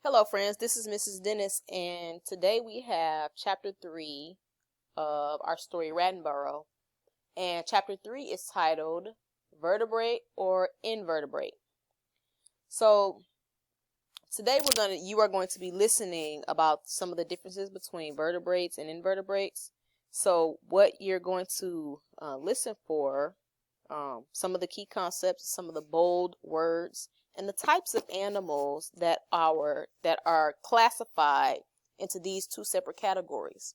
Hello friends, this is Mrs. Dennis, and today we have chapter 3 of our story Rattenborough, and chapter 3 is titled Vertebrate or Invertebrate. So today you are going to be listening about some of the differences between vertebrates and invertebrates. So what you're going to listen for, some of the key concepts, some of the bold words, and the types of animals that are classified into these two separate categories.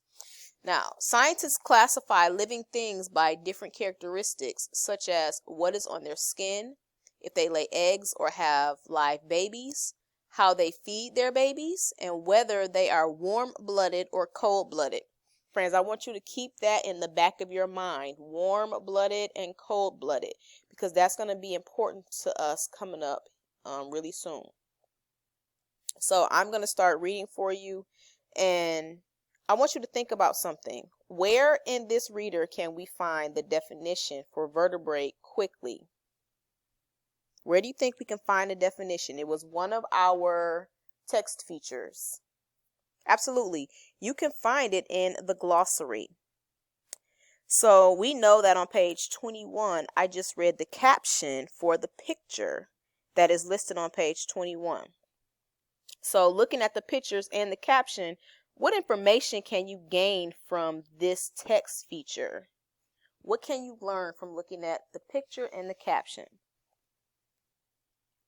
Now, scientists classify living things by different characteristics, such as what is on their skin, if they lay eggs or have live babies, how they feed their babies, and whether they are warm-blooded or cold-blooded. Friends, I want you to keep that in the back of your mind, warm-blooded and cold-blooded, because that's going to be important to us coming up really soon. So I'm going to start reading for you, and I want you to think about something. Where in this reader can we find the definition for vertebrate quickly? Where do you think we can find the definition? It was one of our text features. Absolutely. You can find it in the glossary. So we know that on page 21, I just read the caption for the picture that is listed on page 21. So looking at the pictures and the caption, what information can you gain from this text feature? What can you learn from looking at the picture and the caption?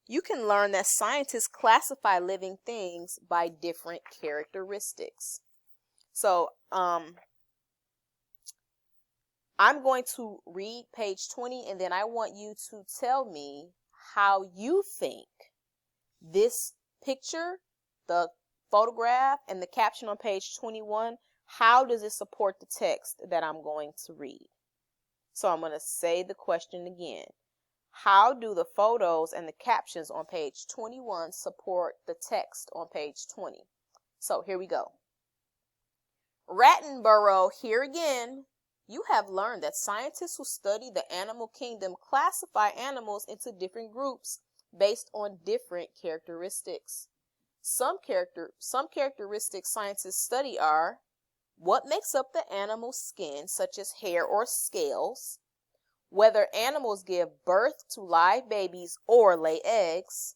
You can learn that scientists classify living things by different characteristics. So, I'm going to read page 20, and then I want you to tell me how you think this picture, the photograph, and the caption on page 21, how does it support the text that I'm going to read? So I'm going to say the question again. How do the photos and the captions on page 21 support the text on page 20? So here we go. Rattenborough here again. You have learned that scientists who study the animal kingdom classify animals into different groups based on different characteristics. Some characteristics scientists study are what makes up the animal's skin, such as hair or scales, whether animals give birth to live babies or lay eggs,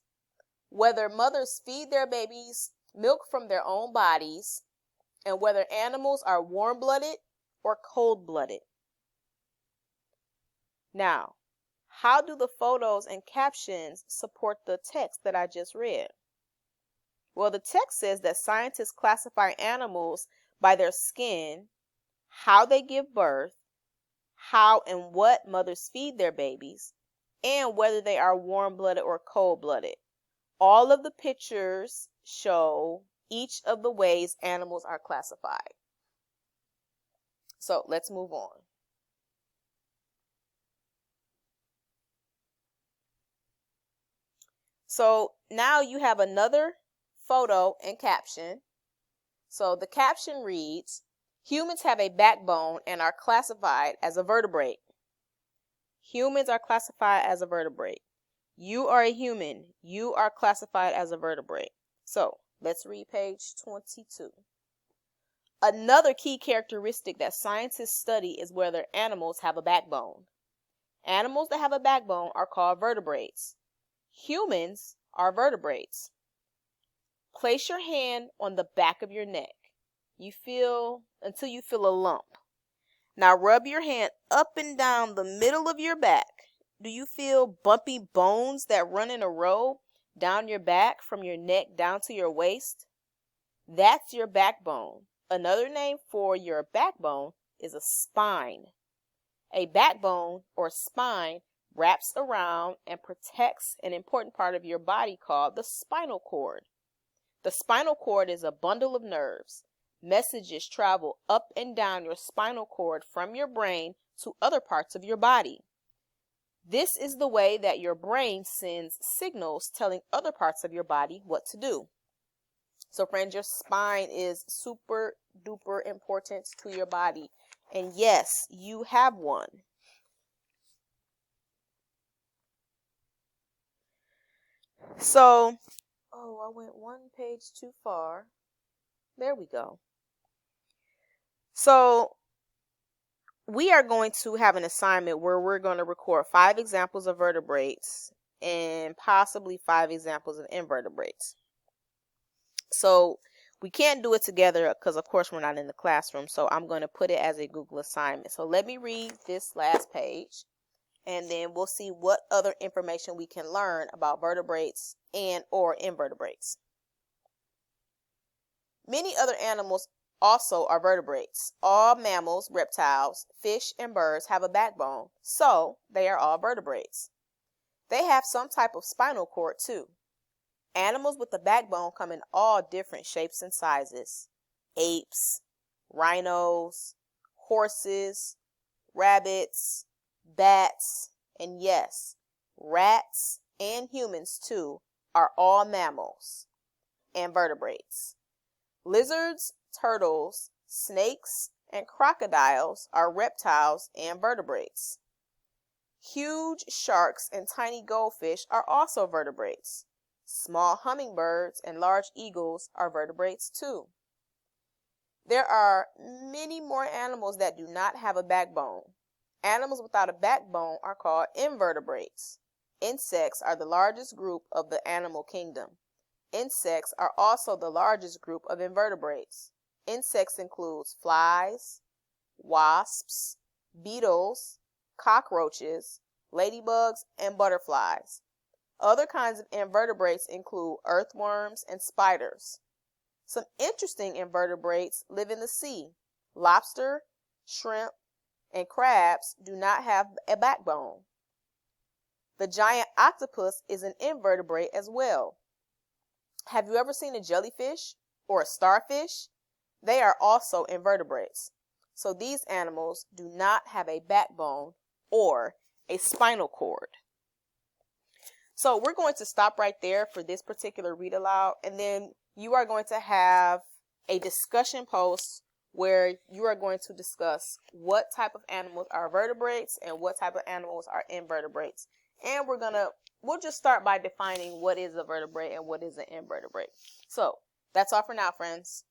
whether mothers feed their babies milk from their own bodies, and whether animals are warm-blooded or cold-blooded. Now, how do the photos and captions support the text that I just read? Well, the text says that scientists classify animals by their skin, how they give birth, how and what mothers feed their babies, and whether they are warm-blooded or cold-blooded. All of the pictures show each of the ways animals are classified. So let's move on. So now you have another photo and caption. So the caption reads, humans have a backbone and are classified as a vertebrate. Humans are classified as a vertebrate. You are a human. You are classified as a vertebrate. So let's read page 22. Another key characteristic that scientists study is whether animals have a backbone. Animals that have a backbone are called vertebrates. Humans are vertebrates. Place your hand on the back of your neck. Until you feel a lump. Now rub your hand up and down the middle of your back. Do you feel bumpy bones that run in a row down your back from your neck down to your waist? That's your backbone. Another name for your backbone is a spine. A backbone or spine wraps around and protects an important part of your body called the spinal cord. The spinal cord is a bundle of nerves. Messages travel up and down your spinal cord from your brain to other parts of your body. This is the way that your brain sends signals telling other parts of your body what to do. So friends, your spine is super duper important to your body. And yes, you have one. So, Oh, I went one page too far. There we go. So we are going to have an assignment where we're going to record 5 examples of vertebrates and possibly 5 examples of invertebrates. So we can't do it together because, of course, we're not in the classroom. So I'm going to put it as a Google assignment. So let me read this last page, and then we'll see what other information we can learn about vertebrates and or invertebrates. Many other animals also are vertebrates. All mammals, reptiles, fish, and birds have a backbone, so they are all vertebrates. They have some type of spinal cord too. Animals with a backbone come in all different shapes and sizes. Apes, rhinos, horses, rabbits, bats, and yes, rats and humans too are all mammals and vertebrates. Lizards, turtles, snakes, and crocodiles are reptiles and vertebrates. Huge sharks and tiny goldfish are also vertebrates. Small hummingbirds and large eagles are vertebrates too. There are many more animals that do not have a backbone. Animals without a backbone are called invertebrates. Insects are the largest group of the animal kingdom. Insects are also the largest group of invertebrates. Insects include flies, wasps, beetles, cockroaches, ladybugs, and butterflies. Other kinds of invertebrates include earthworms and spiders. Some interesting invertebrates live in the sea. Lobster, shrimp, and crabs do not have a backbone. The giant octopus is an invertebrate as well. Have you ever seen a jellyfish or a starfish? They are also invertebrates. So these animals do not have a backbone or a spinal cord. So we're going to stop right there for this particular read aloud, and then you are going to have a discussion post where you are going to discuss what type of animals are vertebrates and what type of animals are invertebrates. And we'll just start by defining what is a vertebrate and what is an invertebrate. So that's all for now, friends.